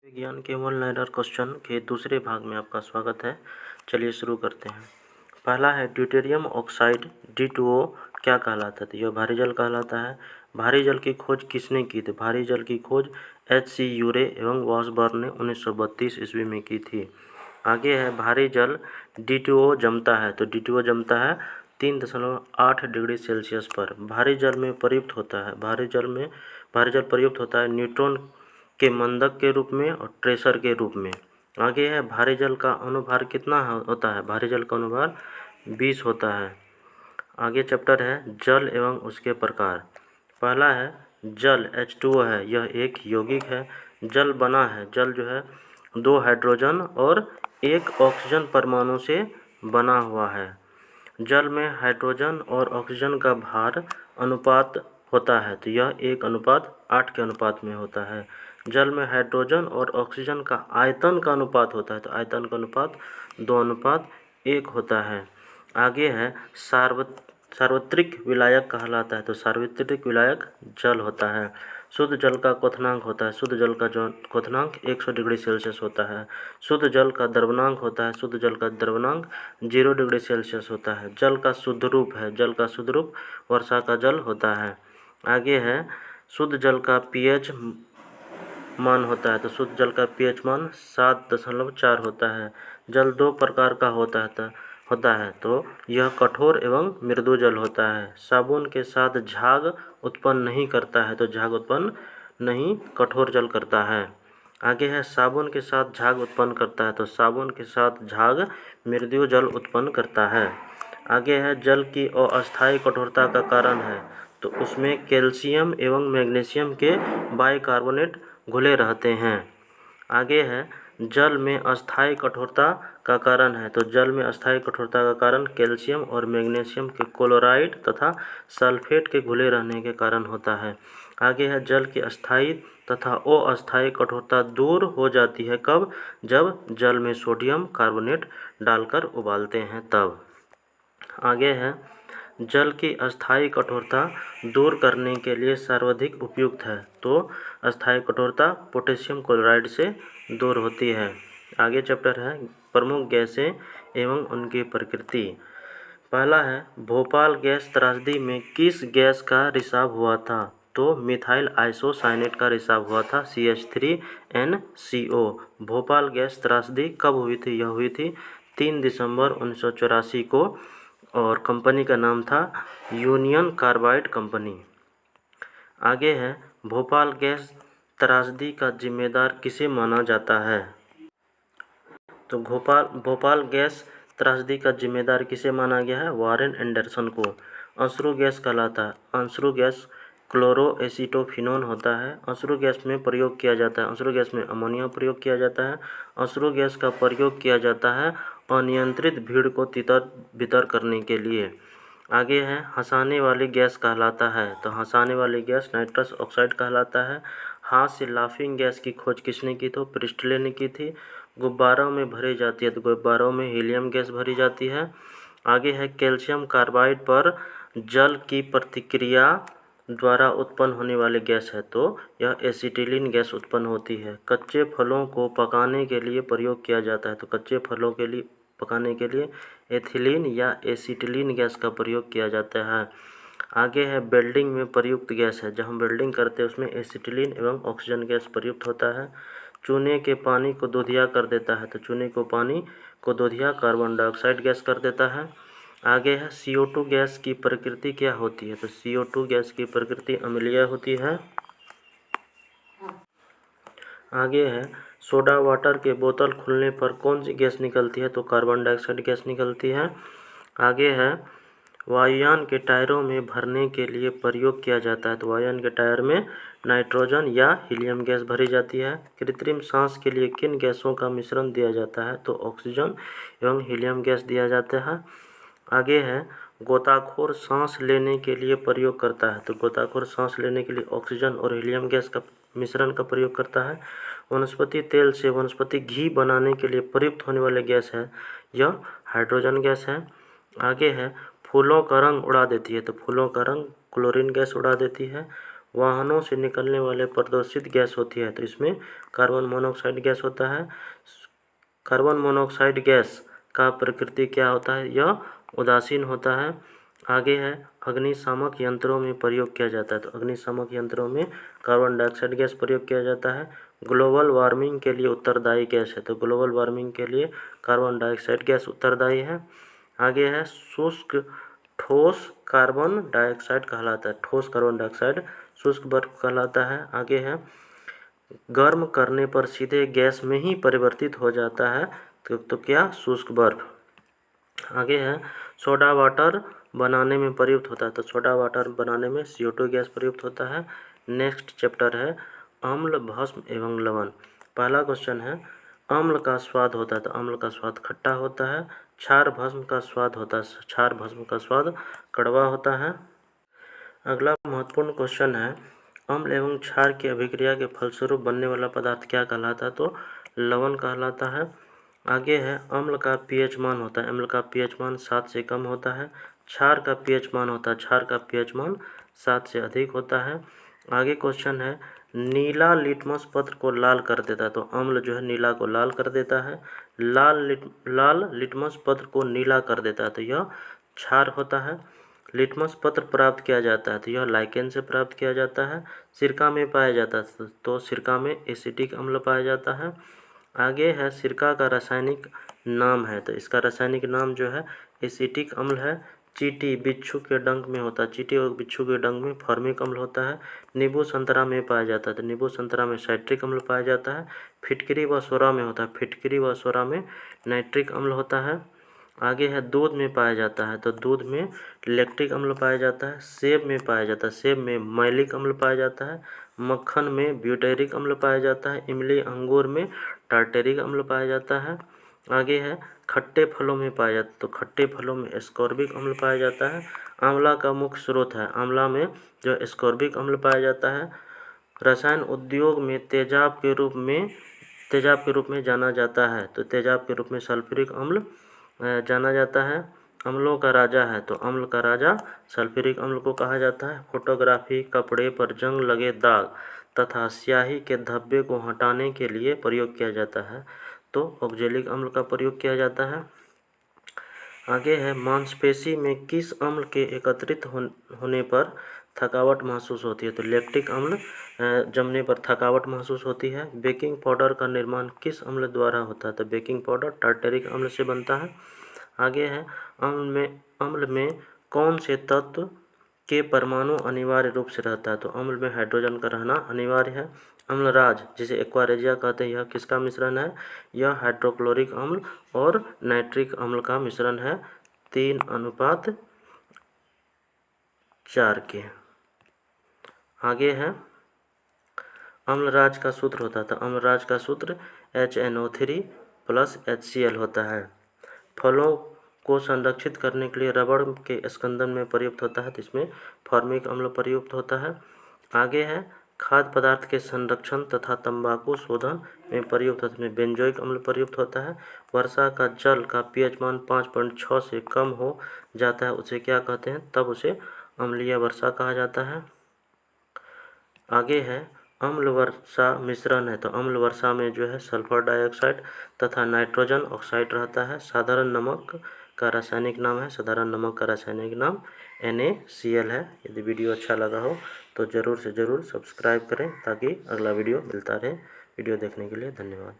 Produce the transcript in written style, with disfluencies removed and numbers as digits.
विज्ञान के मूल नायडर क्वेश्चन के दूसरे भाग में आपका स्वागत है। चलिए शुरू करते हैं। पहला है ड्यूटेरियम ऑक्साइड D2O क्या कहलाता है? तो यह भारी जल कहलाता है। भारी जल की खोज किसने की थी? भारी जल की खोज H.C. यूरे एवं वॉसबर्न ने 1932 ईस्वी में की थी। आगे है भारी जल D2O जमता है, तो D2O जमता है 3.8 डिग्री सेल्सियस पर। भारी जल में प्रयुक्त होता है, भारी जल प्रयुक्त होता है न्यूट्रॉन के मंदक के रूप में और ट्रेसर के रूप में। आगे है भारी जल का अनुभार कितना होता है? भारी जल का अनुभार 20 होता है। आगे चैप्टर है जल एवं उसके प्रकार। पहला है जल H2O है, यह एक यौगिक है। जल बना है, जल जो है 2 हाइड्रोजन और 1 ऑक्सीजन परमाणु से बना हुआ है। जल में हाइड्रोजन और ऑक्सीजन का भार अनुपात होता है, तो यह 1:8 के अनुपात में होता है। जल में हाइड्रोजन और ऑक्सीजन का आयतन का अनुपात होता है, तो आयतन का अनुपात 2:1 होता है। आगे है सार्वत्रिक विलायक कहलाता है, तो सार्वत्रिक विलायक जल होता है। शुद्ध जल का क्वथनांक होता है, शुद्ध जल का जो क्वथनांक 100 डिग्री सेल्सियस होता है। शुद्ध जल का द्रवनांक होता है, शुद्ध जल का द्रवनांक 0 डिग्री सेल्सियस होता है। जल का शुद्ध रूप है, जल का शुद्ध रूप वर्षा का जल होता है। आगे है शुद्ध जल का pH मान होता है, तो शुद्ध जल का pH मान 7.4 होता है। जल 2 प्रकार का होता है, तो यह कठोर एवं मृदु जल होता है। साबुन के साथ झाग उत्पन्न नहीं करता है, तो झाग उत्पन्न नहीं कठोर जल करता है। आगे है साबुन के साथ झाग उत्पन्न करता है, तो साबुन के साथ झाग मृदु जल उत्पन्न करता है। आगे है जल की अस्थायी कठोरता का कारण है, तो उसमें कैल्शियम एवं मैग्नीशियम के बाइकार्बोनेट घुले रहते हैं। आगे है जल में अस्थायी कठोरता का कारण है, तो जल में अस्थायी कठोरता का कारण कैल्शियम और मैग्नीशियम के क्लोराइड तथा सल्फेट के घुले रहने के कारण होता है। आगे है जल की अस्थायी तथा अस्थायी कठोरता दूर हो जाती है कब? जब जल में सोडियम कार्बोनेट डालकर उबालते हैं तब। आगे है जल की अस्थायी कठोरता दूर करने के लिए सर्वाधिक उपयुक्त है, तो अस्थायी कठोरता पोटेशियम क्लोराइड से दूर होती है। आगे चैप्टर है प्रमुख गैसें एवं उनकी प्रकृति। पहला है भोपाल गैस त्रासदी में किस गैस का रिसाव हुआ था? तो मिथाइल आइसोसाइनेट का रिसाव हुआ था, CH3NCO। भोपाल गैस त्रासदी कब हुई थी? यह हुई थी 3 दिसंबर 1984 को और कंपनी का नाम था यूनियन कार्बाइड कंपनी। आगे है भोपाल गैस त्रासदी का जिम्मेदार किसे माना जाता है? तो भोपाल गैस त्रासदी का जिम्मेदार किसे माना गया है? वारेन एंडरसन को। अश्रु गैस कहलाता है, अश्रु गैस क्लोरोएसिटोफिनोन होता है। अश्रु गैस में प्रयोग किया जाता है, अश्रु गैस में अमोनिया प्रयोग किया जाता है। अश्रु गैस का प्रयोग किया जाता है अनियंत्रित भीड़ को तितर बितर करने के लिए। आगे है हंसाने वाली गैस कहलाता है, तो हंसाने वाली गैस नाइट्रस ऑक्साइड कहलाता है। हाथ से लाफिंग गैस की खोज किसने की? तो प्रिस्टले ने की थी। गुब्बारों में भरी जाती है, तो गुब्बारों में हीलियम गैस भरी जाती है। आगे है कैल्शियम कार्बाइड पर जल की प्रतिक्रिया द्वारा उत्पन्न होने वाली गैस है, तो यह एसिटिलीन गैस उत्पन्न होती है। कच्चे फलों को पकाने के लिए प्रयोग किया जाता है, तो कच्चे फलों के लिए पकाने के लिए एथिलीन या एसिटिलीन गैस का प्रयोग किया जाता है। आगे है वेल्डिंग में प्रयुक्त गैस है, जब हम वेल्डिंग करते हैं उसमें एसिटिलीन एवं ऑक्सीजन गैस प्रयुक्त होता है। चूने के पानी को दूधिया कर देता है, तो चूने को पानी को दूधिया कार्बन डाइऑक्साइड गैस कर देता है। आगे है CO2 गैस की प्रकृति क्या होती है? तो CO2 गैस की प्रकृति अम्लीय होती है। आगे है सोडा वाटर के बोतल खुलने पर कौन सी गैस निकलती है? तो कार्बन डाइऑक्साइड गैस निकलती है। आगे है वायुयान के टायरों में भरने के लिए प्रयोग किया जाता है, तो वायुयान के टायर में नाइट्रोजन या हीलियम गैस भरी जाती है। कृत्रिम सांस के लिए किन गैसों का मिश्रण दिया जाता है? तो ऑक्सीजन एवं हीलियम गैस दिया जाता है। आगे है गोताखोर सांस लेने के लिए प्रयोग करता है, तो गोताखोर सांस लेने के लिए ऑक्सीजन और हीलियम गैस का मिश्रण का प्रयोग करता है। वनस्पति तेल से वनस्पति घी बनाने के लिए प्रयुक्त होने वाली गैस है, यह हाइड्रोजन गैस है। आगे है फूलों का रंग उड़ा देती है, तो फूलों का रंग क्लोरीन गैस उड़ा देती है। वाहनों से निकलने वाले प्रदूषित गैस होती है तो इसमें कार्बन मोनोऑक्साइड गैस होता है। कार्बन मोनोऑक्साइड गैस का प्रकृति क्या होता है, यह उदासीन होता है। आगे है अग्निशामक यंत्रों में प्रयोग किया जाता है तो अग्निशामक यंत्रों में कार्बन डाइऑक्साइड गैस प्रयोग किया जाता है। ग्लोबल वार्मिंग के लिए उत्तरदायी गैस है तो ग्लोबल वार्मिंग के लिए कार्बन डाइऑक्साइड गैस उत्तरदायी है। आगे है शुष्क ठोस कार्बन डाइऑक्साइड कहलाता है, ठोस कार्बन डाइऑक्साइड शुष्क बर्फ कहलाता है। आगे है गर्म करने पर सीधे गैस में ही परिवर्तित हो जाता है तो क्या, शुष्क बर्फ। आगे है सोडा वाटर बनाने में प्रयुक्त होता है तो सोडा वाटर बनाने में CO2 गैस प्रयुक्त होता है। नेक्स्ट चैप्टर है अम्ल, भस्म एवं लवण। पहला क्वेश्चन है अम्ल का स्वाद होता है तो अम्ल का स्वाद खट्टा होता है। क्षार भस्म का स्वाद होता है, क्षार भस्म का स्वाद कड़वा होता है। अगला महत्वपूर्ण क्वेश्चन है अम्ल एवं क्षार की अभिक्रिया के फलस्वरूप बनने वाला पदार्थ क्या कहलाता है तो लवण कहलाता है। आगे है अम्ल का pH मान होता है, अम्ल का pH मान 7 से कम होता है। क्षार का pH मान होता है, क्षार का pH मान 7 से अधिक होता है। आगे क्वेश्चन है नीला लिटमस पत्र को लाल कर देता है तो अम्ल जो है नीला को लाल कर देता है। लाल लिटमस पत्र को नीला कर देता है तो यह क्षार होता है। लिटमस पत्र प्राप्त किया जाता है तो यह लाइकेन से प्राप्त किया जाता है। सिरका में पाया जाता है तो सिरका में एसिटिक अम्ल पाया जाता है। आगे है सिरका का रासायनिक नाम है तो इसका रासायनिक नाम जो है एसिटिक अम्ल है। चींटी बिच्छू के डंक में होता है, चींटी और बिच्छू के डंक में फॉर्मिक अम्ल होता है। नींबू संतरा में पाया जाता है तो नींबू संतरा में साइट्रिक अम्ल पाया जाता है। फिटकरी व सोरा में होता है, फिटकरी व सोरा में नाइट्रिक अम्ल होता है। आगे है दूध में पाया जाता है तो दूध में लैक्टिक अम्ल पाया जाता है। सेब में पाया जाता है, सेब में मैलिक अम्ल पाया जाता है। मक्खन में ब्यूटेरिक अम्ल पाया जाता है। इमली अंगूर में टार्टेरिक अम्ल पाया जाता है। आगे है खट्टे फलों में पाया जाता है तो खट्टे फलों में एस्कॉर्बिक अम्ल पाया जाता है। आंवला का मुख्य स्रोत है, आंवला में जो एस्कॉर्बिक अम्ल पाया जाता है। रसायन उद्योग में तेजाब के रूप में जाना जाता है तो तेजाब के रूप में सल्फ्यूरिक अम्ल जाना जाता है। अम्लों का राजा है तो अम्ल का राजा सल्फ्यूरिक अम्ल को कहा जाता है। फोटोग्राफी, कपड़े पर जंग लगे दाग तथा स्याही के धब्बे को हटाने के लिए प्रयोग किया जाता है तो ऑक्जेलिक अम्ल का प्रयोग किया जाता है। आगे है मांसपेशी में किस अम्ल के एकत्रित होने पर थकावट महसूस होती है तो लैक्टिक अम्ल जमने पर थकावट महसूस होती है। बेकिंग पाउडर का निर्माण किस अम्ल द्वारा होता है तो बेकिंग पाउडर टार्टेरिक अम्ल से बनता है। आगे है अम्ल में कौन से तत्व के परमाणु अनिवार्य रूप से रहता है तो अम्ल में हाइड्रोजन का रहना अनिवार्य है। अम्लराज जिसे एक्वारेजिया कहते हैं, यह किसका मिश्रण है, यह हाइड्रोक्लोरिक अम्ल और नाइट्रिक अम्ल का मिश्रण है 3:4 के। आगे है अम्लराज का सूत्र होता है तो अम्लराज का सूत्र HNO3 + HCl होता है। फलों को संरक्षित करने के लिए रबड़ के स्कंदन में प्रयुक्त होता है तो इसमें फॉर्मिक अम्ल प्रयुक्त होता है। आगे है खाद्य पदार्थ के संरक्षण तथा तंबाकू शोधन में प्रयुक्त होता है, बेंजोइक अम्ल प्रयुक्त होता है। वर्षा का जल का pH मान 5.6 से कम हो जाता है उसे क्या कहते हैं, तब उसे अम्लीय वर्षा कहा जाता है। आगे है अम्ल वर्षा मिश्रण है तो अम्ल वर्षा में जो है सल्फर डाइऑक्साइड तथा नाइट्रोजन ऑक्साइड रहता है। साधारण नमक का रासायनिक नाम है, साधारण नमक का रासायनिक नाम NaCl है। यदि वीडियो अच्छा लगा हो तो ज़रूर से ज़रूर सब्सक्राइब करें ताकि अगला वीडियो मिलता रहे। वीडियो देखने के लिए धन्यवाद।